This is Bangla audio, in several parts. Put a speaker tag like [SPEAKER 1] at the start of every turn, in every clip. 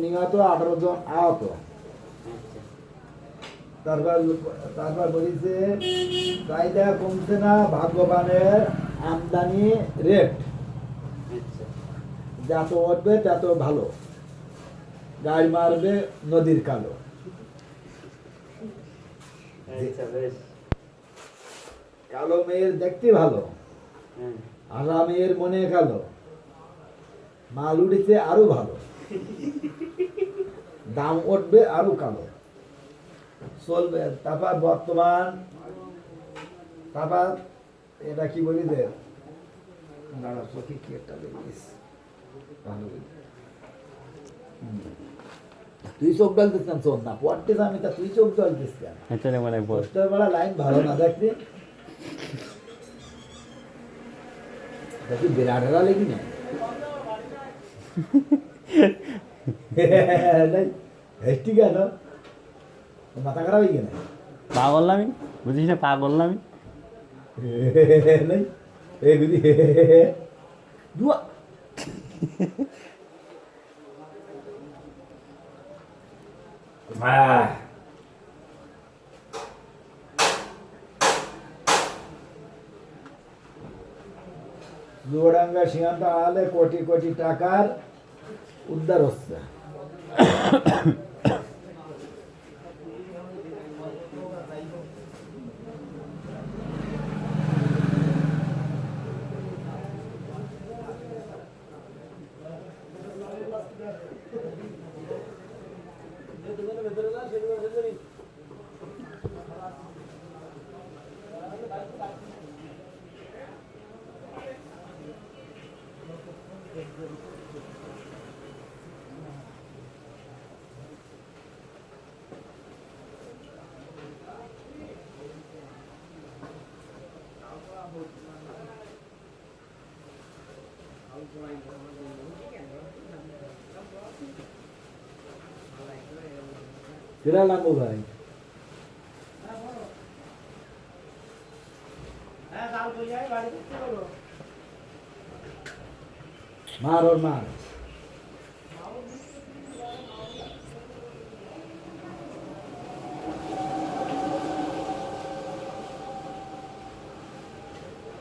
[SPEAKER 1] নিহত 18 জন আহত। তারপর বলিছে চাহিদা কমছে না, ভাগ্যবানের আমদানি রেট যত উঠবে তত ভালো, গাড়ি মারবে নদীর কালো। কালো মেয়ের দেখতে ভালো, আলা মেয়ের মনে কালো, মাল উঠেছে আরো ভালো, দাম উঠবে আরো কালো চলবে। তারপর বর্তমান তারপর এটা কি বলি যে দাঁড়া চোখে কি একটা দেখিস ভালো তুই চোখ ডালতিস না, চোখ না পড়তেছ আমি তা তুই চোখ ডালতিস কেন? পোস্টার বেলা লাইন ভালো না দেখতে দেখি বিরাট হেরা লেগি না হেস্টি কেন মাথা খারাপ হয়ে গেল?
[SPEAKER 2] পাগল আমি বুঝিস না, পাগল আমি
[SPEAKER 1] এই বুঝি দুয়া চুয়াডাঙ্গা সীমান্ত আড়ালে কোটি কোটি টাকার উদ্ধার হচ্ছে। ফিরা লাগবো ভাই, মার ওর মার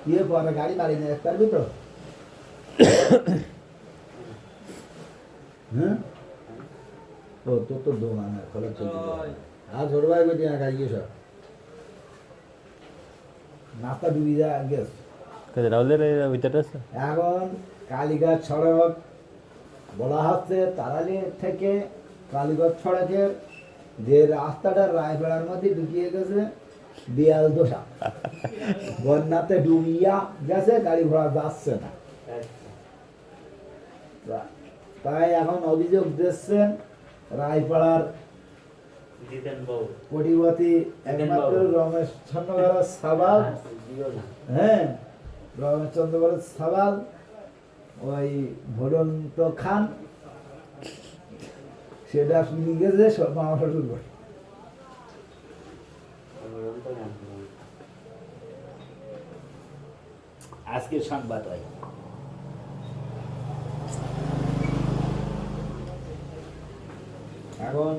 [SPEAKER 1] ইয়ে পরে গাড়ি মারি না পারবি তো? হ্যাঁ ও তোর তো দোকান খোলা চলছে আর ছোটভাই বলছি না গাড়ি সব নাস্তা ডুবি যা গেছ। এখন কালীঘাট সড়ক বলা হচ্ছে তারালি থেকে কালীঘাট সড়কের যে রাস্তাটা রায়পাড়ার মধ্যে ঢুকিয়ে গেছে বিয়াল দোষা বন্যাতে ডুবিয়া গেছে, গাড়ি ঘোড়া যাচ্ছে না। তাই এখন অভিযোগ দিচ্ছেন রায়পাড়ার পরিবতী একমাত্র রমেশ চন্দ্র সাবাল, হ্যাঁ রমেশ চন্দ্র সাবাল, ওই ভরন্ত খান সেটা শুনে গেছে সব মামা শুরু করে। আজকের সংবাদ হয় এখন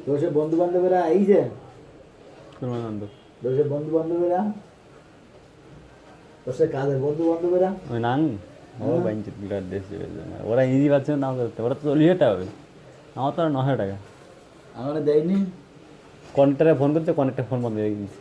[SPEAKER 1] তোর বন্ধু বান্ধবেরা আইছে, তোর বন্ধু বান্ধবেরা তোর কাজের বন্ধু বান্ধবেরা
[SPEAKER 2] ওই নাং ওরা ইজি পাচ্ছে না করতে, ওরা তো 40 টাকা হবে, আমার তো আর 900 টাকা।
[SPEAKER 1] আমার দেয়নি,
[SPEAKER 2] কনেক্টারে ফোন করছে, কনেক্টার ফোন বন্ধ হয়ে গেছে।